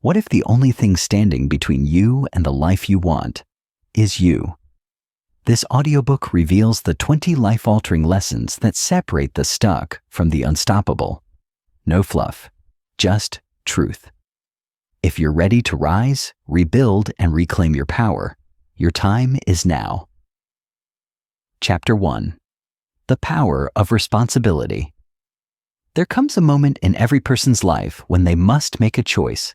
What if the only thing standing between you and the life you want is you? This audiobook reveals the 20 life-altering lessons that separate the stuck from the unstoppable. No fluff, just truth. If you're ready to rise, rebuild, and reclaim your power, your time is now. Chapter 1. The Power of Responsibility. There comes a moment in every person's life when they must make a choice,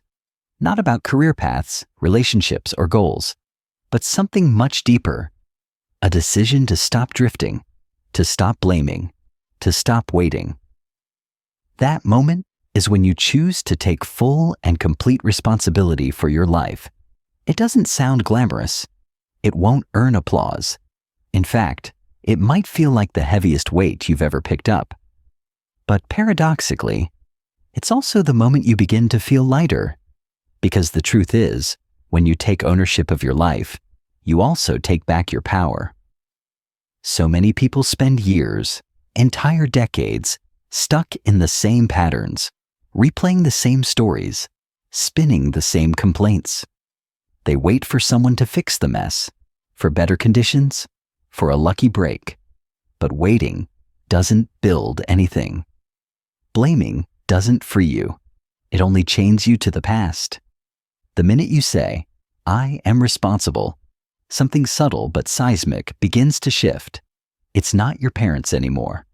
not about career paths, relationships, or goals, but something much deeper. A decision to stop drifting, to stop blaming, to stop waiting. That moment is when you choose to take full and complete responsibility for your life. It doesn't sound glamorous. It won't earn applause. In fact, it might feel like the heaviest weight you've ever picked up. But paradoxically, it's also the moment you begin to feel lighter. Because the truth is, when you take ownership of your life, you also take back your power. So many people spend years, entire decades, stuck in the same patterns, replaying the same stories, spinning the same complaints. They wait for someone to fix the mess, for better conditions, for a lucky break. But waiting doesn't build anything. Blaming doesn't free you. It only chains you to the past. The minute you say, "I am responsible," something subtle but seismic begins to shift. It's not your parents anymore,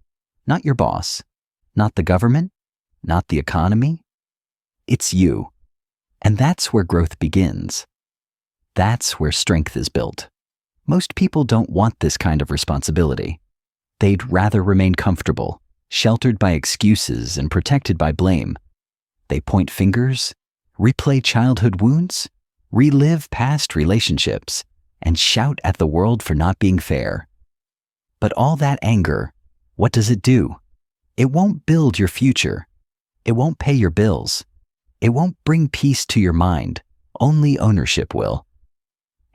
not your boss, not the government, not the economy. It's you. And that's where growth begins. That's where strength is built. Most people don't want this kind of responsibility. They'd rather remain comfortable, sheltered by excuses and protected by blame. They point fingers, replay childhood wounds, relive past relationships, and shout at the world for not being fair. But all that anger, what does it do? It won't build your future. It won't pay your bills. It won't bring peace to your mind. Only ownership will.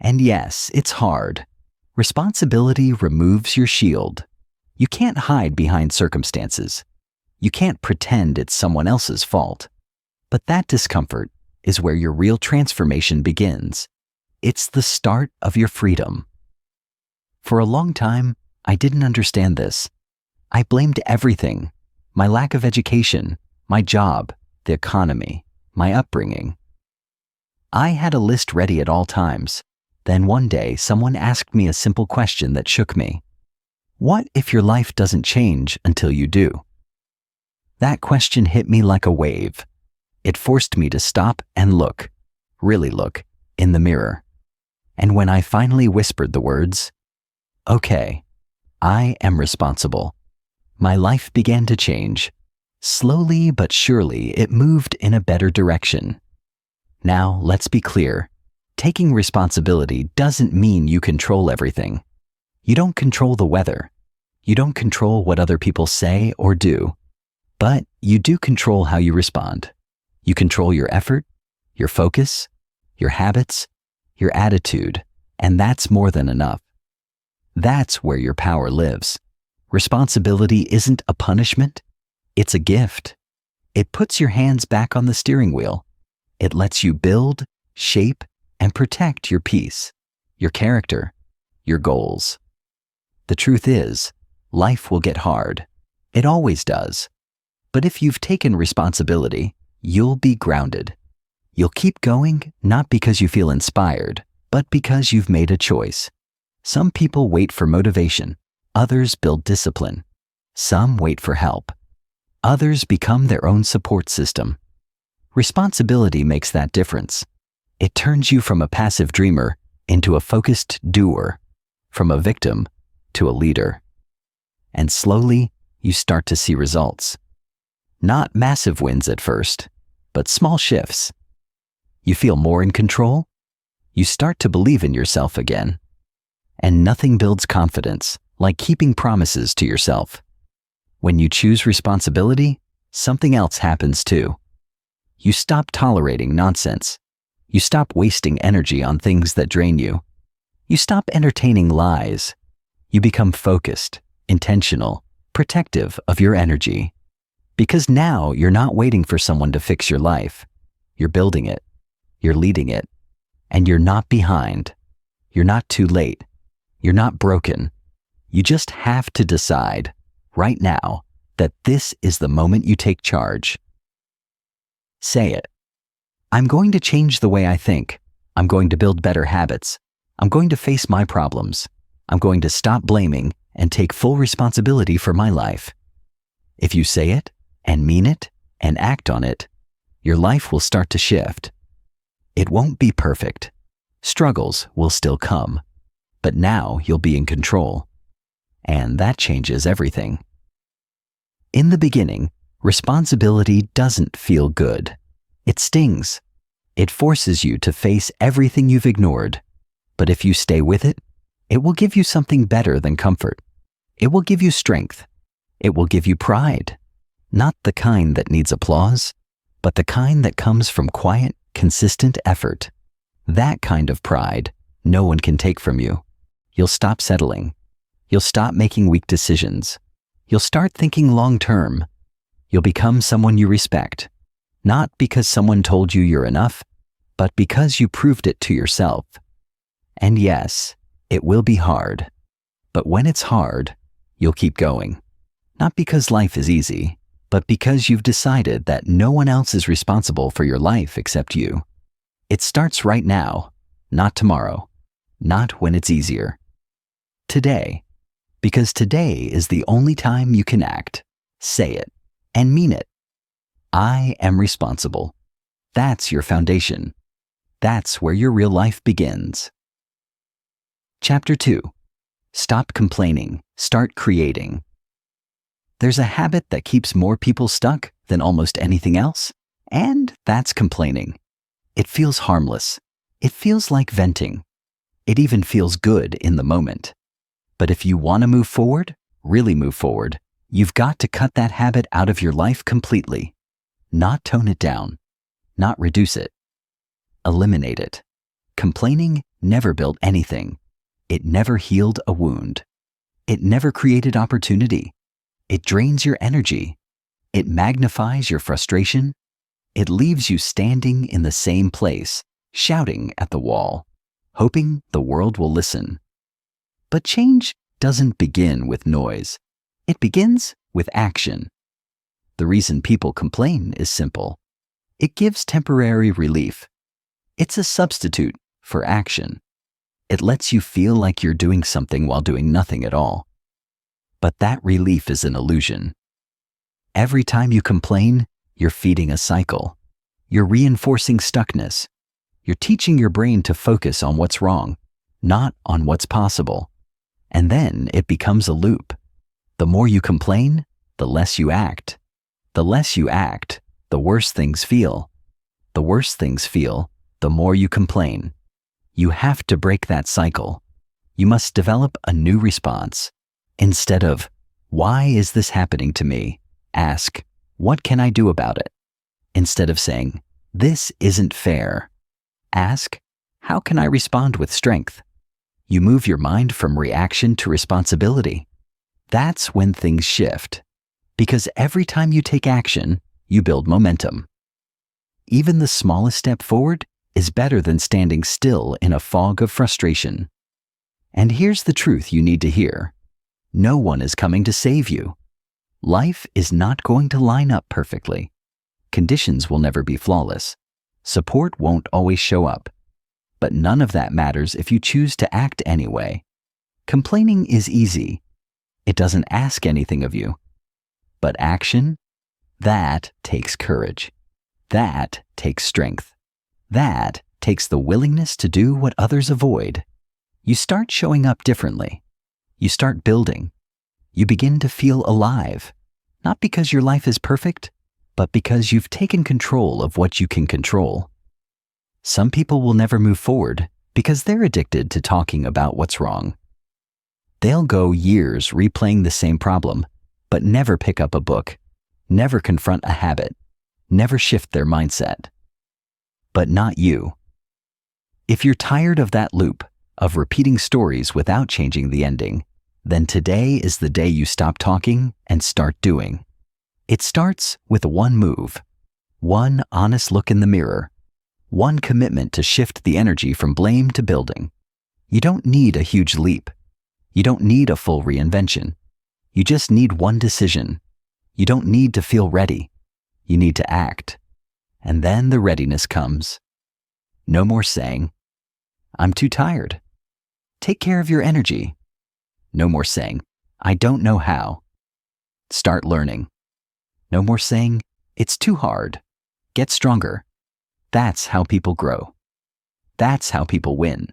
And yes, it's hard. Responsibility removes your shield. You can't hide behind circumstances. You can't pretend it's someone else's fault. But that discomfort is where your real transformation begins. It's the start of your freedom. For a long time, I didn't understand this. I blamed everything: my lack of education, my job, the economy, my upbringing. I had a list ready at all times. Then one day, someone asked me a simple question that shook me. What if your life doesn't change until you do? That question hit me like a wave. It forced me to stop and look, really look, in the mirror. And when I finally whispered the words, "Okay, I am responsible," my life began to change. Slowly but surely, it moved in a better direction. Now, let's be clear. Taking responsibility doesn't mean you control everything. You don't control the weather. You don't control what other people say or do. But you do control how you respond. You control your effort, your focus, your habits, your attitude, and that's more than enough. That's where your power lives. Responsibility isn't a punishment. It's a gift. It puts your hands back on the steering wheel. It lets you build, shape, and protect your peace, your character, your goals. The truth is, life will get hard. It always does. But if you've taken responsibility, you'll be grounded. You'll keep going, not because you feel inspired, but because you've made a choice. Some people wait for motivation. Others build discipline. Some wait for help. Others become their own support system. Responsibility makes that difference. It turns you from a passive dreamer into a focused doer, from a victim to a leader. And slowly, you start to see results. Not massive wins at first, but small shifts. You feel more in control. You start to believe in yourself again. And nothing builds confidence like keeping promises to yourself. When you choose responsibility, something else happens too. You stop tolerating nonsense. You stop wasting energy on things that drain you. You stop entertaining lies. You become focused, intentional, protective of your energy. Because now you're not waiting for someone to fix your life. You're building it. You're leading it. And you're not behind. You're not too late. You're not broken. You just have to decide, right now, that this is the moment you take charge. Say it. I'm going to change the way I think. I'm going to build better habits. I'm going to face my problems. I'm going to stop blaming and take full responsibility for my life. If you say it and mean it and act on it, your life will start to shift. It won't be perfect. Struggles will still come, but now you'll be in control. And that changes everything. In the beginning, responsibility doesn't feel good. It stings. It forces you to face everything you've ignored. But if you stay with it, it will give you something better than comfort. It will give you strength. It will give you pride. Not the kind that needs applause, but the kind that comes from quiet, consistent effort. That kind of pride no one can take from you. You'll stop settling. You'll stop making weak decisions. You'll start thinking long-term. You'll become someone you respect, not because someone told you you're enough, but because you proved it to yourself. And yes, it will be hard. But when it's hard, you'll keep going. Not because life is easy, but because you've decided that no one else is responsible for your life except you. It starts right now, not tomorrow, not when it's easier. Today, because today is the only time you can act, say it, and mean it. I am responsible. That's your foundation. That's where your real life begins. Chapter 2. Stop complaining. Start creating. There's a habit that keeps more people stuck than almost anything else, and that's complaining. It feels harmless. It feels like venting. It even feels good in the moment. But if you want to move forward, really move forward, you've got to cut that habit out of your life completely. Not tone it down. Not reduce it. Eliminate it. Complaining never built anything. It never healed a wound. It never created opportunity. It drains your energy. It magnifies your frustration. It leaves you standing in the same place, shouting at the wall, hoping the world will listen. But change doesn't begin with noise. It begins with action. The reason people complain is simple. It gives temporary relief. It's a substitute for action. It lets you feel like you're doing something while doing nothing at all. But that relief is an illusion. Every time you complain, you're feeding a cycle. You're reinforcing stuckness. You're teaching your brain to focus on what's wrong, not on what's possible. And then it becomes a loop. The more you complain, the less you act. The less you act, the worse things feel. The worse things feel, the more you complain. You have to break that cycle. You must develop a new response. Instead of, why is this happening to me? Ask, what can I do about it? Instead of saying, this isn't fair. Ask, how can I respond with strength? You move your mind from reaction to responsibility. That's when things shift. Because every time you take action, you build momentum. Even the smallest step forward is better than standing still in a fog of frustration. And here's the truth you need to hear. No one is coming to save you. Life is not going to line up perfectly. Conditions will never be flawless. Support won't always show up. But none of that matters if you choose to act anyway. Complaining is easy. It doesn't ask anything of you. But action? That takes courage. That takes strength. That takes the willingness to do what others avoid. You start showing up differently. You start building. You begin to feel alive, not because your life is perfect, but because you've taken control of what you can control. Some people will never move forward because they're addicted to talking about what's wrong. They'll go years replaying the same problem, but never pick up a book, never confront a habit, never shift their mindset. But not you. If you're tired of that loop, of repeating stories without changing the ending, then today is the day you stop talking and start doing. It starts with one move, one honest look in the mirror, One commitment to shift the energy from blame to building. You don't need a huge leap. You don't need a full reinvention. You just need one decision. You don't need to feel ready. You need to act. And then the readiness comes. No more saying, "I'm too tired." Take care of your energy. No more saying, "I don't know how." Start learning. No more saying, "It's too hard." Get stronger. That's how people grow. That's how people win.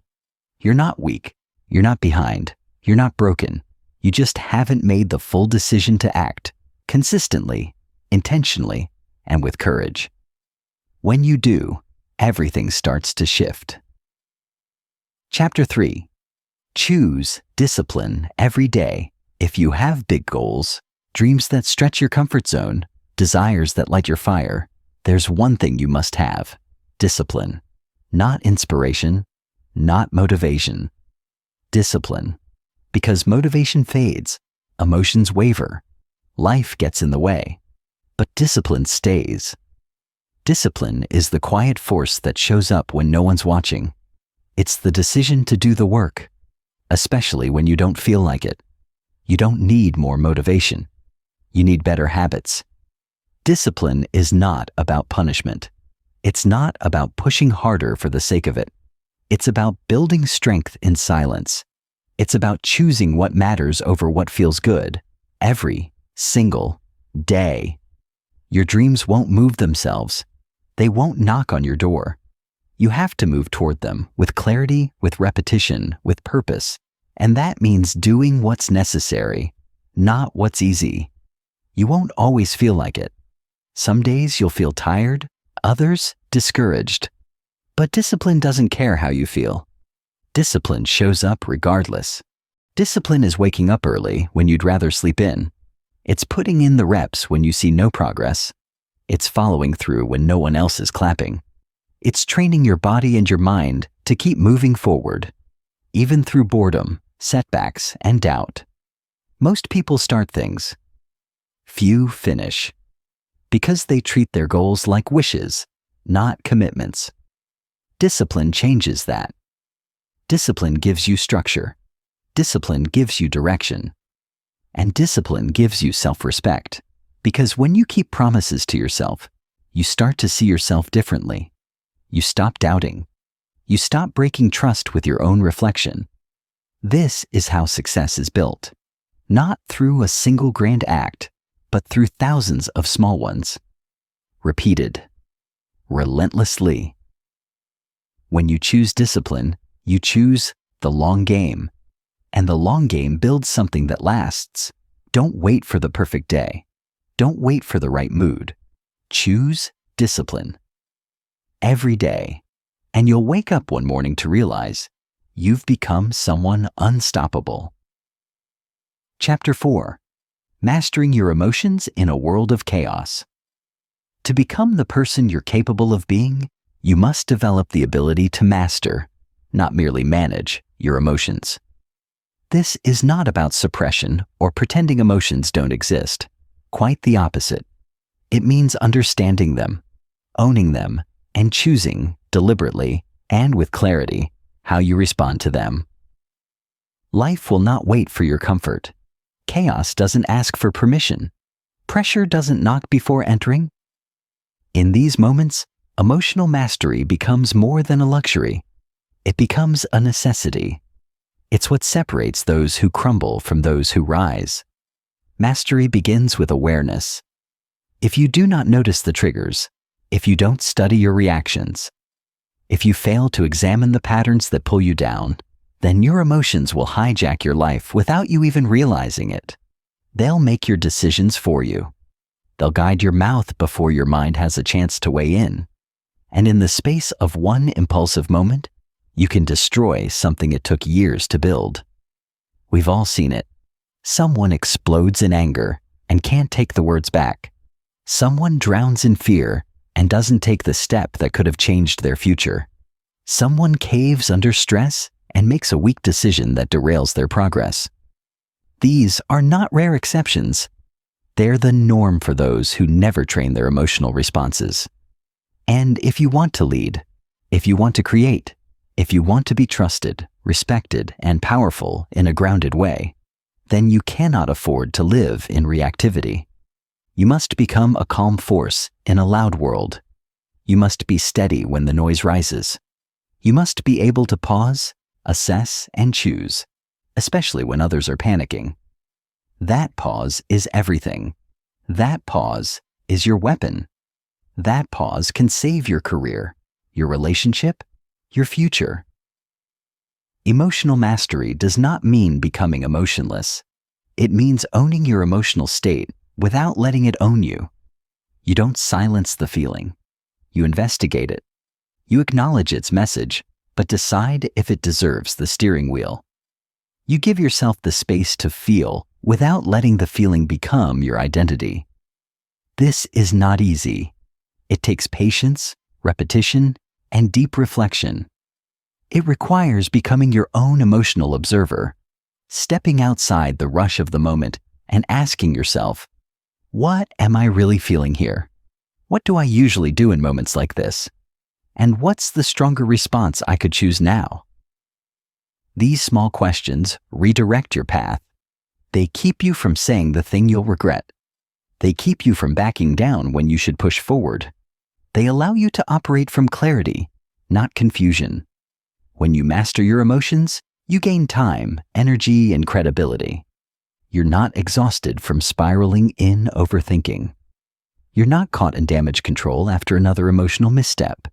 You're not weak. You're not behind. You're not broken. You just haven't made the full decision to act, consistently, intentionally, and with courage. When you do, everything starts to shift. Chapter 3. Choose discipline every day. If you have big goals, dreams that stretch your comfort zone, desires that light your fire, there's one thing you must have: discipline. Not inspiration, not motivation. Discipline. Because motivation fades, emotions waver, life gets in the way, but discipline stays. Discipline is the quiet force that shows up when no one's watching. It's the decision to do the work, especially when you don't feel like it. You don't need more motivation. You need better habits. Discipline is not about punishment. It's not about pushing harder for the sake of it. It's about building strength in silence. It's about choosing what matters over what feels good, every single day. Your dreams won't move themselves. They won't knock on your door. You have to move toward them with clarity, with repetition, with purpose. And that means doing what's necessary, not what's easy. You won't always feel like it. Some days you'll feel tired, others discouraged. But discipline doesn't care how you feel. Discipline shows up regardless. Discipline is waking up early when you'd rather sleep in. It's putting in the reps when you see no progress. It's following through when no one else is clapping. It's training your body and your mind to keep moving forward, even through boredom, setbacks, and doubt. Most people start things. Few finish. Because they treat their goals like wishes, not commitments. Discipline changes that. Discipline gives you structure. Discipline gives you direction. And discipline gives you self-respect. Because when you keep promises to yourself, you start to see yourself differently. You stop doubting. You stop breaking trust with your own reflection. This is how success is built. Not through a single grand act, but through thousands of small ones. Repeated. Relentlessly. When you choose discipline, you choose the long game. And the long game builds something that lasts. Don't wait for the perfect day. Don't wait for the right mood. Choose discipline. Every day. And you'll wake up one morning to realize you've become someone unstoppable. Chapter 4. Mastering your emotions in a world of chaos. To become the person you're capable of being, you must develop the ability to master, not merely manage, your emotions. This is not about suppression or pretending emotions don't exist. Quite the opposite. It means understanding them, owning them, and choosing, deliberately and with clarity, how you respond to them. Life will not wait for your comfort. Chaos doesn't ask for permission. Pressure doesn't knock before entering. In these moments, emotional mastery becomes more than a luxury. It becomes a necessity. It's what separates those who crumble from those who rise. Mastery begins with awareness. If you do not notice the triggers, if you don't study your reactions, if you fail to examine the patterns that pull you down, then your emotions will hijack your life without you even realizing it. They'll make your decisions for you. They'll guide your mouth before your mind has a chance to weigh in. And in the space of one impulsive moment, you can destroy something it took years to build. We've all seen it. Someone explodes in anger and can't take the words back. Someone drowns in fear and doesn't take the step that could have changed their future. Someone caves under stress and makes a weak decision that derails their progress. These are not rare exceptions. They're the norm for those who never train their emotional responses. And if you want to lead, If you want to create, if you want to be trusted, respected, and powerful in a grounded way, then you cannot afford to live in reactivity. You must become a calm force in a loud world. You must be steady when the noise rises. You must be able to pause, assess, and choose, especially when others are panicking. That pause is everything. That pause is your weapon. That pause can save your career, your relationship, your future. Emotional mastery does not mean becoming emotionless. It means owning your emotional state without letting it own you. You don't silence the feeling. You investigate it. You acknowledge its message, but decide if it deserves the steering wheel. You give yourself the space to feel without letting the feeling become your identity. This is not easy. It takes patience, repetition, and deep reflection. It requires becoming your own emotional observer, stepping outside the rush of the moment and asking yourself, what am I really feeling here? What do I usually do in moments like this? And what's the stronger response I could choose now? These small questions redirect your path. They keep you from saying the thing you'll regret. They keep you from backing down when you should push forward. They allow you to operate from clarity, not confusion. When you master your emotions, you gain time, energy, and credibility. You're not exhausted from spiraling in overthinking. You're not caught in damage control after another emotional misstep.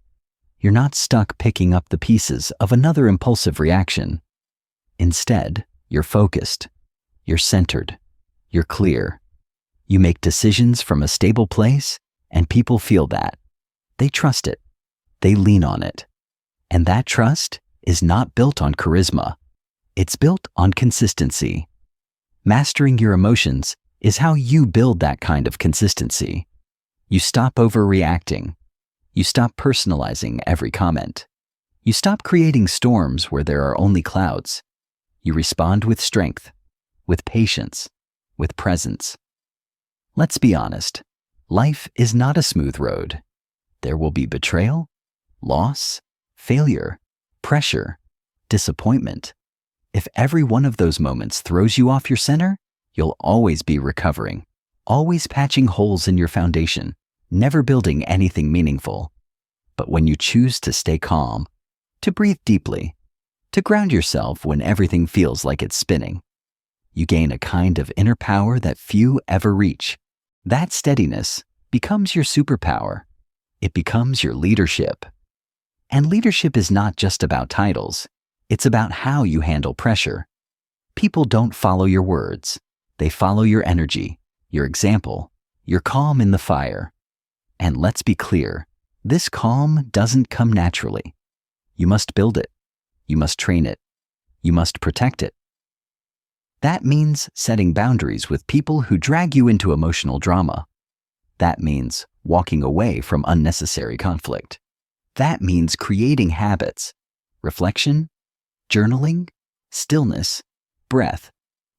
You're not stuck picking up the pieces of another impulsive reaction. Instead, you're focused. You're centered. You're clear. You make decisions from a stable place, and people feel that. They trust it. They lean on it. And that trust is not built on charisma. It's built on consistency. Mastering your emotions is how you build that kind of consistency. You stop overreacting. You stop personalizing every comment. You stop creating storms where there are only clouds. You respond with strength, with patience, with presence. Let's be honest. Life is not a smooth road. There will be betrayal, loss, failure, pressure, disappointment. If every one of those moments throws you off your center, you'll always be recovering, always patching holes in your foundation, never building anything meaningful. But when you choose to stay calm, to breathe deeply, to ground yourself when everything feels like it's spinning, you gain a kind of inner power that few ever reach. That steadiness becomes your superpower. It becomes your leadership. And leadership is not just about titles. It's about how you handle pressure. People don't follow your words. They follow your energy, your example, your calm in the fire. And let's be clear, this calm doesn't come naturally. You must build it. You must train it. You must protect it. That means setting boundaries with people who drag you into emotional drama. That means walking away from unnecessary conflict. That means creating habits, reflection, journaling, stillness, breath,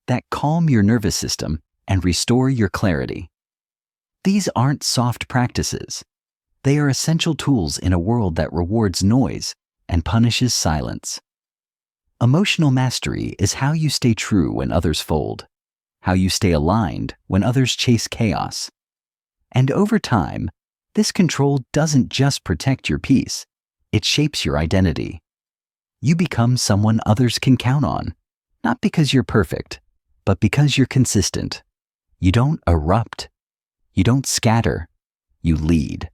that calm your nervous system and restore your clarity. These aren't soft practices. They are essential tools in a world that rewards noise and punishes silence. Emotional mastery is how you stay true when others fold, how you stay aligned when others chase chaos. And over time, this control doesn't just protect your peace, it shapes your identity. You become someone others can count on, not because you're perfect, but because you're consistent. You don't erupt. You don't scatter. You lead.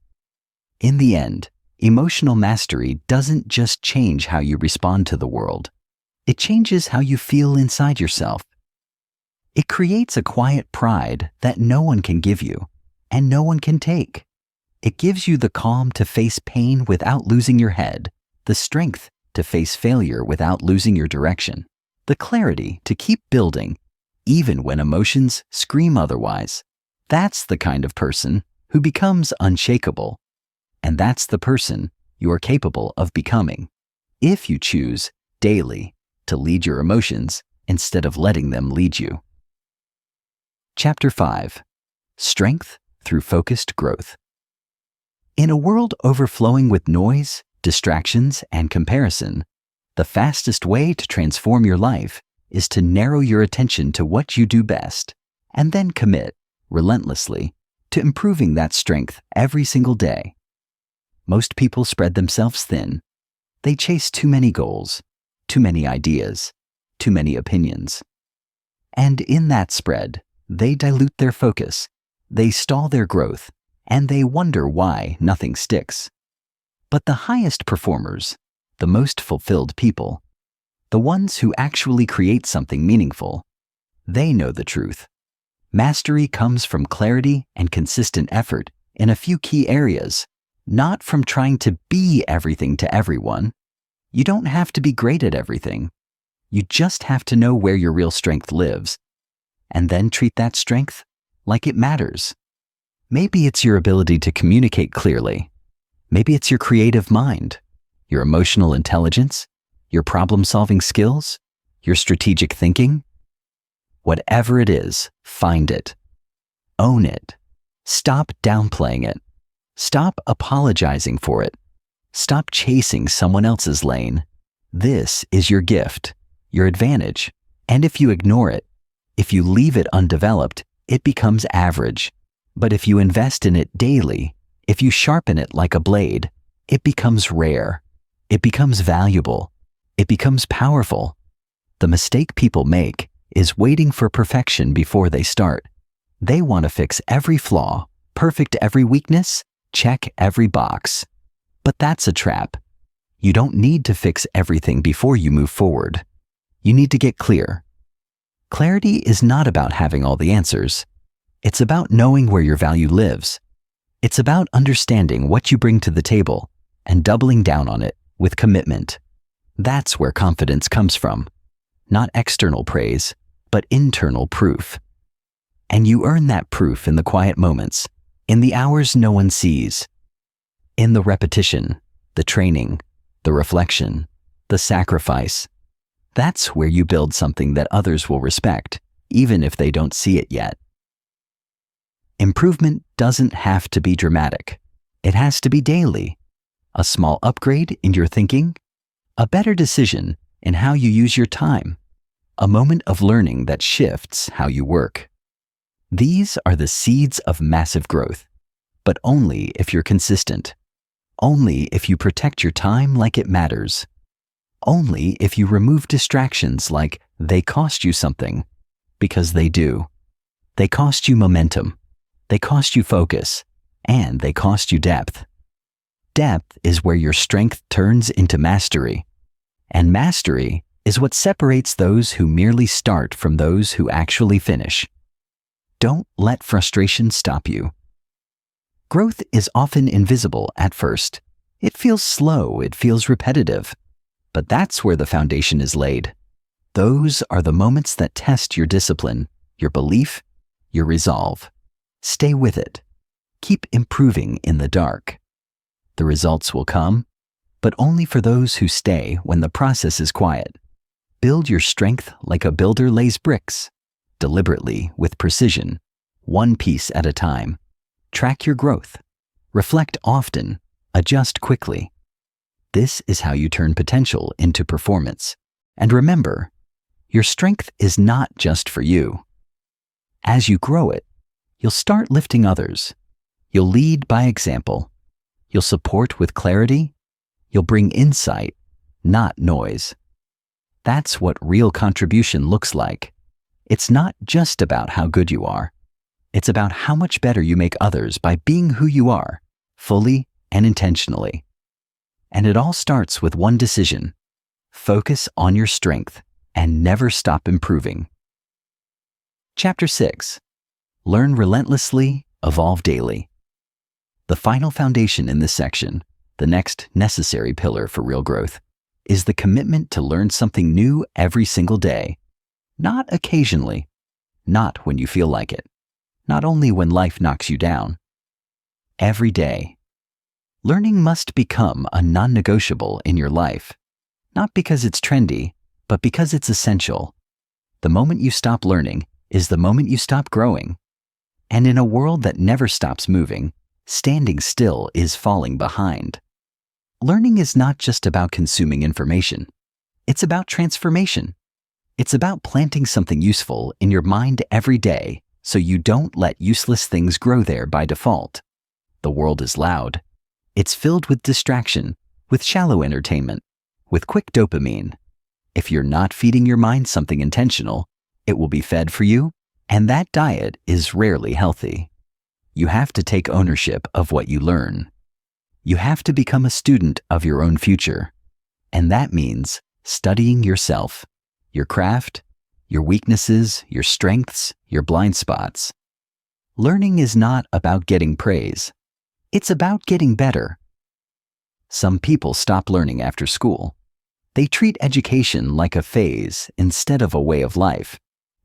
In the end, emotional mastery doesn't just change how you respond to the world. It changes how you feel inside yourself. It creates a quiet pride that no one can give you, and no one can take. It gives you the calm to face pain without losing your head, the strength to face failure without losing your direction, the clarity to keep building, even when emotions scream otherwise. That's the kind of person who becomes unshakable. And that's the person you are capable of becoming, if you choose daily to lead your emotions instead of letting them lead you. Chapter 5. Strength through Focused Growth. In a world overflowing with noise, distractions, and comparison, the fastest way to transform your life is to narrow your attention to what you do best and then commit, relentlessly, to improving that strength every single day. Most people spread themselves thin. They chase too many goals, too many ideas, too many opinions. And in that spread, they dilute their focus, they stall their growth, and they wonder why nothing sticks. But the highest performers, the most fulfilled people, the ones who actually create something meaningful, they know the truth. Mastery comes from clarity and consistent effort in a few key areas, not from trying to be everything to everyone. You don't have to be great at everything. You just have to know where your real strength lives, and then treat that strength like it matters. Maybe it's your ability to communicate clearly. Maybe it's your creative mind, your emotional intelligence, your problem-solving skills, your strategic thinking. Whatever it is, find it. Own it. Stop downplaying it. Stop apologizing for it. Stop chasing someone else's lane. This is your gift, your advantage. And if you ignore it, if you leave it undeveloped, it becomes average. But if you invest in it daily, if you sharpen it like a blade, it becomes rare. It becomes valuable. It becomes powerful. The mistake people make is waiting for perfection before they start. They want to fix every flaw, perfect every weakness, check every box. But that's a trap. You don't need to fix everything before you move forward. You need to get clear. Clarity is not about having all the answers. It's about knowing where your value lives. It's about understanding what you bring to the table and doubling down on it with commitment. That's where confidence comes from. Not external praise, but internal proof. And you earn that proof in the quiet moments, in the hours no one sees, in the repetition, the training, the reflection, the sacrifice. That's where you build something that others will respect, even if they don't see it yet. Improvement doesn't have to be dramatic. It has to be daily. A small upgrade in your thinking, a better decision in how you use your time, a moment of learning that shifts how you work. These are the seeds of massive growth, but only if you're consistent. Only if you protect your time like it matters. Only if you remove distractions like they cost you something, because they do. They cost you momentum, they cost you focus, and they cost you depth. Depth is where your strength turns into mastery, and mastery is what separates those who merely start from those who actually finish. Don't let frustration stop you. Growth is often invisible at first. It feels slow, it feels repetitive. But that's where the foundation is laid. Those are the moments that test your discipline, your belief, your resolve. Stay with it. Keep improving in the dark. The results will come, but only for those who stay when the process is quiet. Build your strength like a builder lays bricks, deliberately, with precision, one piece at a time. Track your growth. Reflect often. Adjust quickly. This is how you turn potential into performance. And remember, your strength is not just for you. As you grow it, you'll start lifting others. You'll lead by example. You'll support with clarity. You'll bring insight, not noise. That's what real contribution looks like. It's not just about how good you are. It's about how much better you make others by being who you are, fully and intentionally. And it all starts with one decision. Focus on your strength and never stop improving. Chapter 6. Learn relentlessly, evolve daily. The final foundation in this section, the next necessary pillar for real growth, is the commitment to learn something new every single day. Not occasionally, not when you feel like it, not only when life knocks you down. Every day. Learning must become a non-negotiable in your life, not because it's trendy, but because it's essential. The moment you stop learning is the moment you stop growing. And in a world that never stops moving, standing still is falling behind. Learning is not just about consuming information. It's about transformation. It's about planting something useful in your mind every day so you don't let useless things grow there by default. The world is loud. It's filled with distraction, with shallow entertainment, with quick dopamine. If you're not feeding your mind something intentional, it will be fed for you, and that diet is rarely healthy. You have to take ownership of what you learn. You have to become a student of your own future, and that means studying yourself, your craft, your weaknesses, your strengths, your blind spots. Learning is not about getting praise. It's about getting better. Some people stop learning after school. They treat education like a phase instead of a way of life.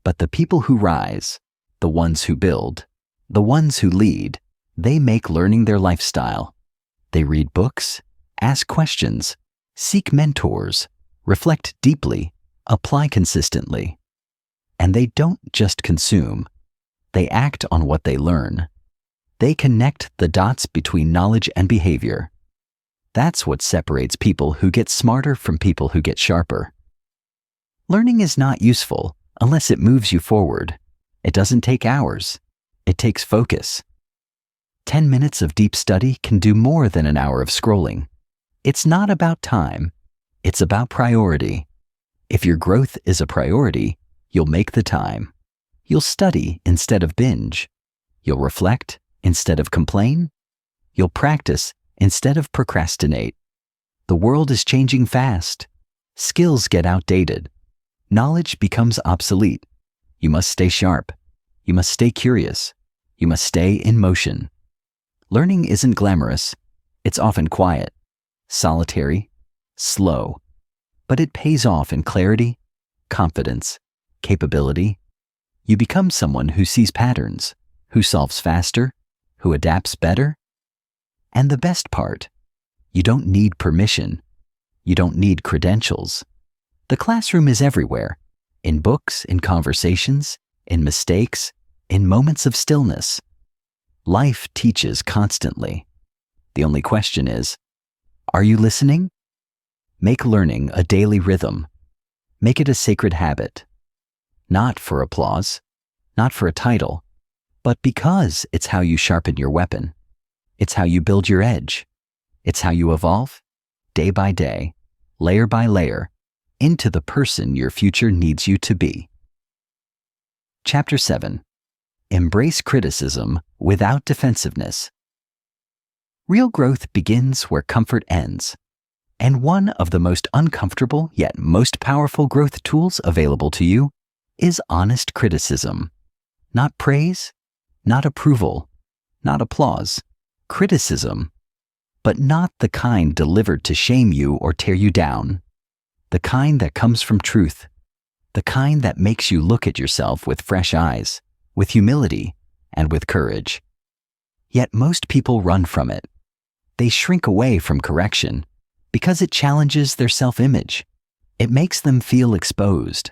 But the people who rise, the ones who build, the ones who lead, they make learning their lifestyle. They read books, ask questions, seek mentors, reflect deeply, apply consistently. And they don't just consume. They act on what they learn. They connect the dots between knowledge and behavior. That's what separates people who get smarter from people who get sharper. Learning is not useful unless it moves you forward. It doesn't take hours. It takes focus. 10 minutes of deep study can do more than an hour of scrolling. It's not about time. It's about priority. If your growth is a priority, you'll make the time. You'll study instead of binge. You'll reflect instead of complain. You'll practice instead of procrastinate. The world is changing fast. Skills get outdated. Knowledge becomes obsolete. You must stay sharp. You must stay curious. You must stay in motion. Learning isn't glamorous. It's often quiet, solitary, slow, but it pays off in clarity, confidence, capability. You become someone who sees patterns, who solves faster, who adapts better. And the best part, you don't need permission. You don't need credentials. The classroom is everywhere, in books, in conversations, in mistakes, in moments of stillness. Life teaches constantly. The only question is, are you listening? Make learning a daily rhythm. Make it a sacred habit. Not for applause, not for a title, but because it's how you sharpen your weapon. It's how you build your edge. It's how you evolve, day by day, layer by layer, into the person your future needs you to be. Chapter 7. Embrace criticism without defensiveness. Real growth begins where comfort ends. And one of the most uncomfortable yet most powerful growth tools available to you is honest criticism. Not praise, not approval, not applause. Criticism, but not the kind delivered to shame you or tear you down. The kind that comes from truth. The kind that makes you look at yourself with fresh eyes, with humility, and with courage. Yet most people run from it. They shrink away from correction because it challenges their self-image. It makes them feel exposed.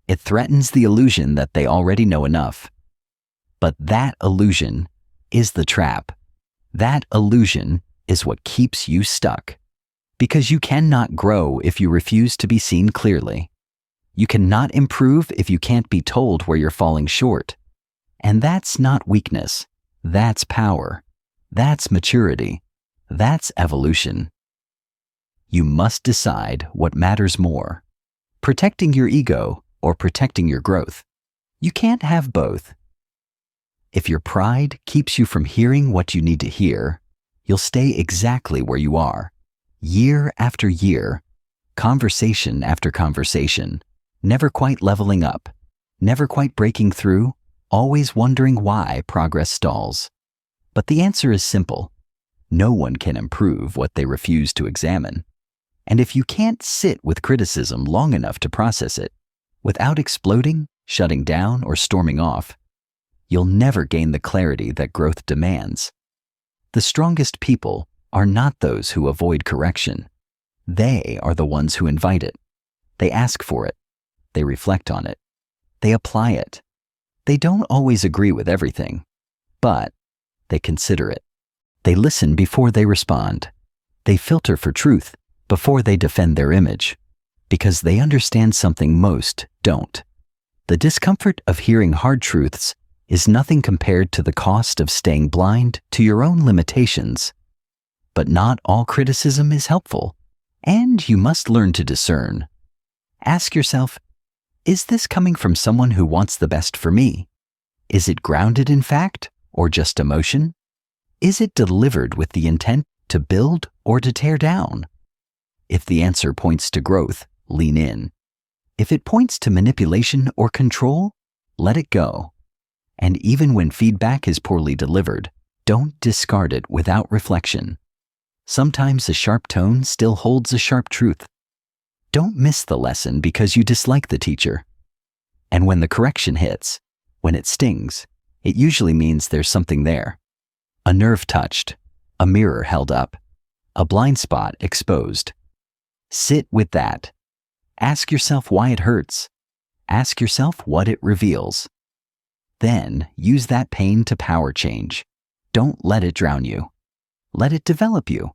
It threatens the illusion that they already know enough. But that illusion is the trap. That illusion is what keeps you stuck. Because you cannot grow if you refuse to be seen clearly. You cannot improve if you can't be told where you're falling short. And that's not weakness. That's power. That's maturity. That's evolution. You must decide what matters more. Protecting your ego or protecting your growth. You can't have both. If your pride keeps you from hearing what you need to hear, you'll stay exactly where you are, year after year, conversation after conversation, never quite leveling up, never quite breaking through, always wondering why progress stalls. But the answer is simple. No one can improve what they refuse to examine. And if you can't sit with criticism long enough to process it, without exploding, shutting down, or storming off, you'll never gain the clarity that growth demands. The strongest people are not those who avoid correction. They are the ones who invite it. They ask for it. They reflect on it. They apply it. They don't always agree with everything, but they consider it. They listen before they respond. They filter for truth before they defend their image, because they understand something most don't. The discomfort of hearing hard truths is nothing compared to the cost of staying blind to your own limitations. But not all criticism is helpful, and you must learn to discern. Ask yourself, is this coming from someone who wants the best for me? Is it grounded in fact or just emotion? Is it delivered with the intent to build or to tear down? If the answer points to growth, lean in. If it points to manipulation or control, let it go. And even when feedback is poorly delivered, don't discard it without reflection. Sometimes a sharp tone still holds a sharp truth. Don't miss the lesson because you dislike the teacher. And when the correction hits, when it stings, it usually means there's something there. A nerve touched, a mirror held up, a blind spot exposed. Sit with that. Ask yourself why it hurts. Ask yourself what it reveals. Then use that pain to power change. Don't let it drown you. Let it develop you.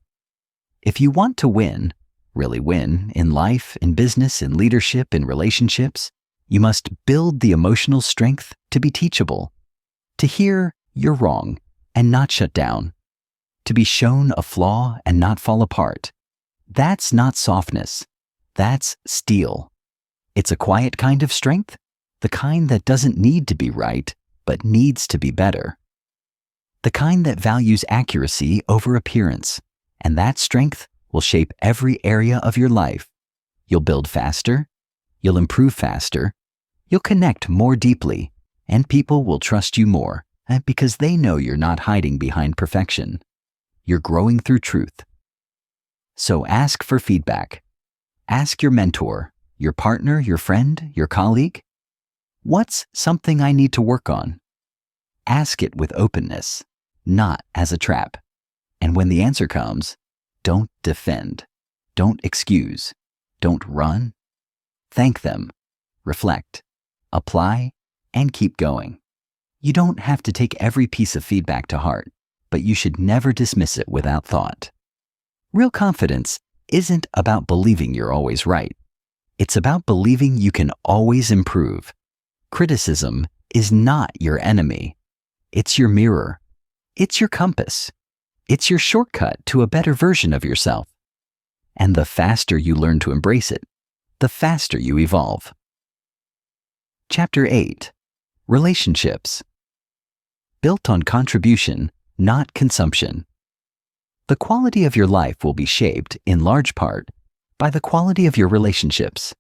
If you want to win, really win, in life, in business, in leadership, in relationships, you must build the emotional strength to be teachable, to hear you're wrong and not shut down, to be shown a flaw and not fall apart. That's not softness. That's steel. It's a quiet kind of strength, the kind that doesn't need to be right, but needs to be better. The kind that values accuracy over appearance, and that strength will shape every area of your life. You'll build faster, you'll improve faster, you'll connect more deeply, and people will trust you more because they know you're not hiding behind perfection. You're growing through truth. So ask for feedback. Ask your mentor, your partner, your friend, your colleague. What's something I need to work on? Ask it with openness, not as a trap. And when the answer comes, don't defend, don't excuse, don't run. Thank them, reflect, apply, and keep going. You don't have to take every piece of feedback to heart, but you should never dismiss it without thought. Real confidence isn't about believing you're always right. It's about believing you can always improve. Criticism is not your enemy. It's your mirror. It's your compass. It's your shortcut to a better version of yourself. And the faster you learn to embrace it, the faster you evolve. Chapter 8. Relationships. Built on contribution, not consumption. The quality of your life will be shaped, in large part, by the quality of your relationships.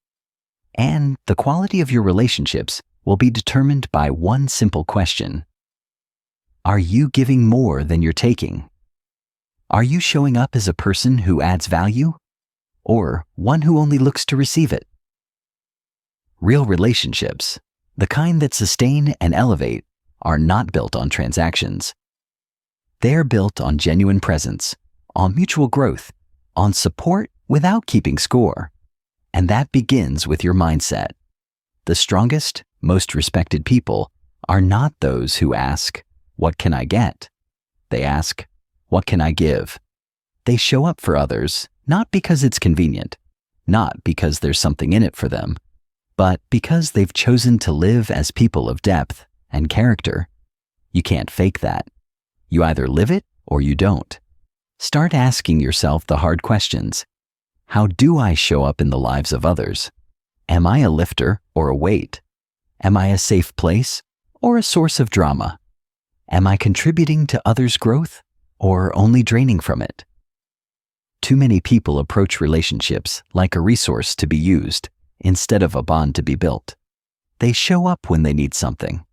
And the quality of your relationships will be determined by one simple question. Are you giving more than you're taking? Are you showing up as a person who adds value, or one who only looks to receive it? Real relationships, the kind that sustain and elevate, are not built on transactions. They're built on genuine presence, on mutual growth, on support without keeping score. And that begins with your mindset. The strongest, most respected people are not those who ask, "What can I get?" They ask, "What can I give?" They show up for others, not because it's convenient, not because there's something in it for them, but because they've chosen to live as people of depth and character. You can't fake that. You either live it or you don't. Start asking yourself the hard questions. How do I show up in the lives of others? Am I a lifter or a weight? Am I a safe place or a source of drama? Am I contributing to others' growth or only draining from it? Too many people approach relationships like a resource to be used instead of a bond to be built. They show up when they need something.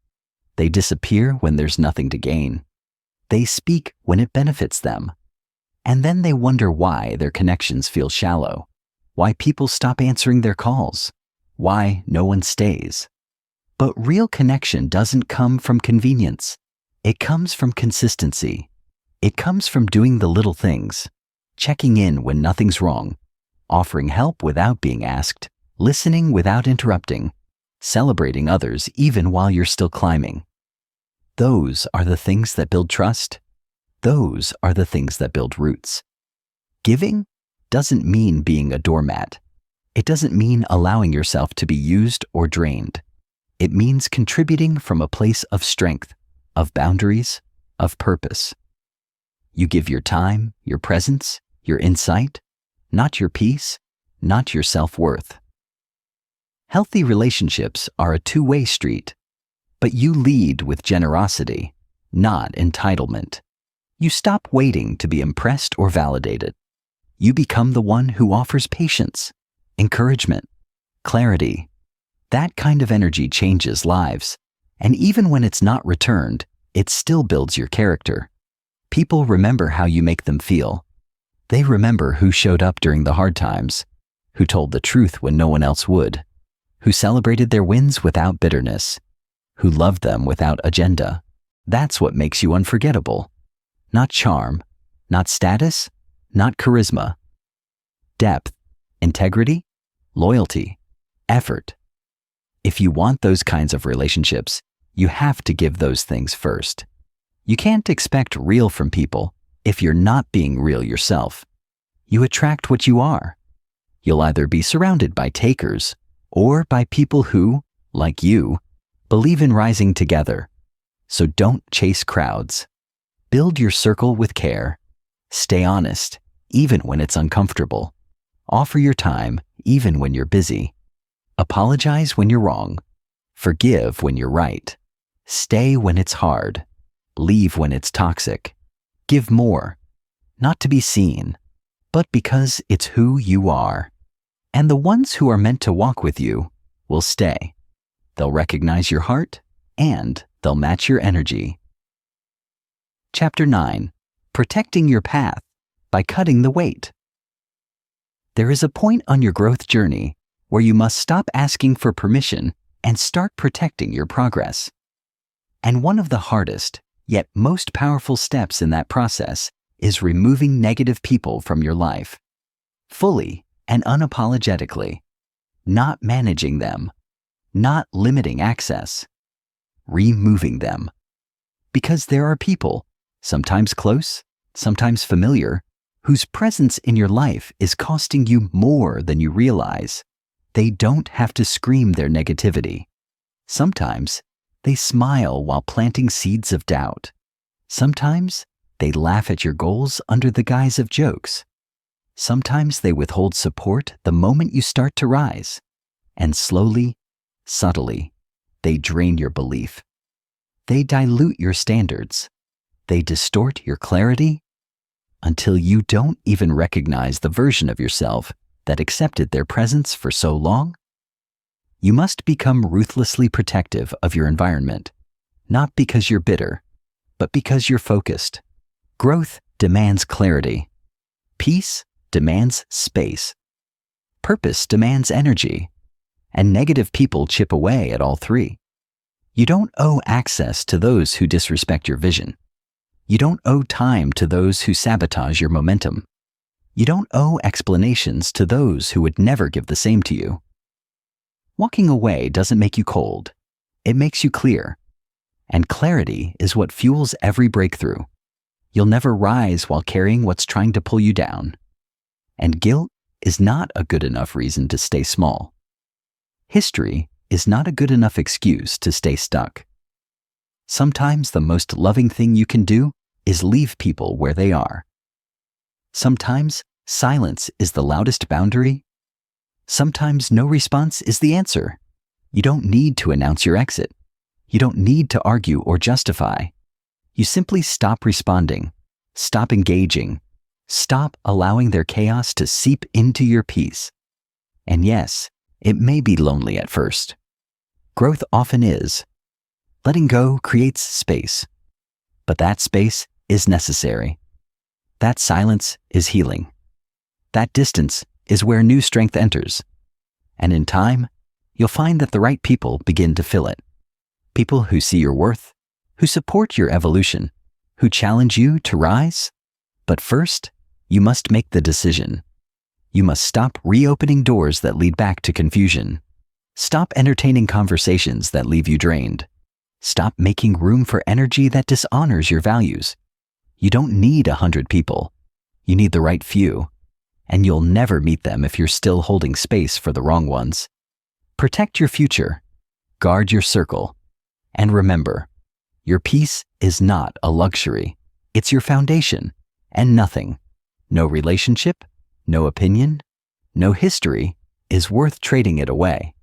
They disappear when there's nothing to gain. They speak when it benefits them. And then they wonder why their connections feel shallow, why people stop answering their calls, why no one stays. But real connection doesn't come from convenience. It comes from consistency. It comes from doing the little things, checking in when nothing's wrong, offering help without being asked, listening without interrupting, celebrating others even while you're still climbing. Those are the things that build trust. Those are the things that build roots. Giving doesn't mean being a doormat. It doesn't mean allowing yourself to be used or drained. It means contributing from a place of strength, of boundaries, of purpose. You give your time, your presence, your insight, not your peace, not your self-worth. Healthy relationships are a two-way street, but you lead with generosity, not entitlement. You stop waiting to be impressed or validated. You become the one who offers patience, encouragement, clarity. That kind of energy changes lives, and even when it's not returned, it still builds your character. People remember how you make them feel. They remember who showed up during the hard times, who told the truth when no one else would, who celebrated their wins without bitterness, who loved them without agenda. That's what makes you unforgettable. Not charm, not status, not charisma. Depth, integrity, loyalty, effort. If you want those kinds of relationships, you have to give those things first. You can't expect real from people if you're not being real yourself. You attract what you are. You'll either be surrounded by takers or by people who, like you, believe in rising together. So don't chase crowds. Build your circle with care. Stay honest, even when it's uncomfortable. Offer your time, even when you're busy. Apologize when you're wrong. Forgive when you're right. Stay when it's hard. Leave when it's toxic. Give more, not to be seen, but because it's who you are. And the ones who are meant to walk with you will stay. They'll recognize your heart, and they'll match your energy. Chapter 9. Protecting your path by cutting the weight. There is a point on your growth journey where you must stop asking for permission and start protecting your progress. And one of the hardest, yet most powerful steps in that process is removing negative people from your life. Fully and unapologetically. Not managing them. Not limiting access. Removing them. Because there are people, sometimes close, sometimes familiar, whose presence in your life is costing you more than you realize. They don't have to scream their negativity. Sometimes they smile while planting seeds of doubt. Sometimes they laugh at your goals under the guise of jokes. Sometimes they withhold support the moment you start to rise. And slowly, subtly, they drain your belief. They dilute your standards. They distort your clarity until you don't even recognize the version of yourself that accepted their presence for so long. You must become ruthlessly protective of your environment, not because you're bitter, but because you're focused. Growth demands clarity. Peace demands space. Purpose demands energy. And negative people chip away at all three. You don't owe access to those who disrespect your vision. You don't owe time to those who sabotage your momentum. You don't owe explanations to those who would never give the same to you. Walking away doesn't make you cold. It makes you clear. And clarity is what fuels every breakthrough. You'll never rise while carrying what's trying to pull you down. And guilt is not a good enough reason to stay small. History is not a good enough excuse to stay stuck. Sometimes the most loving thing you can do is leave people where they are. Sometimes silence is the loudest boundary. Sometimes no response is the answer. You don't need to announce your exit. You don't need to argue or justify. You simply stop responding, stop engaging, stop allowing their chaos to seep into your peace. And yes, it may be lonely at first. Growth often is. Letting go creates space. But that space is necessary. That silence is healing. That distance is where new strength enters. And in time, you'll find that the right people begin to fill it. People who see your worth, who support your evolution, who challenge you to rise. But first, you must make the decision. You must stop reopening doors that lead back to confusion. Stop entertaining conversations that leave you drained. Stop making room for energy that dishonors your values. You don't need 100 people. You need the right few, and you'll never meet them if you're still holding space for the wrong ones. Protect your future, guard your circle, and remember, your peace is not a luxury. It's your foundation, and nothing, no relationship, no opinion, no history is worth trading it away.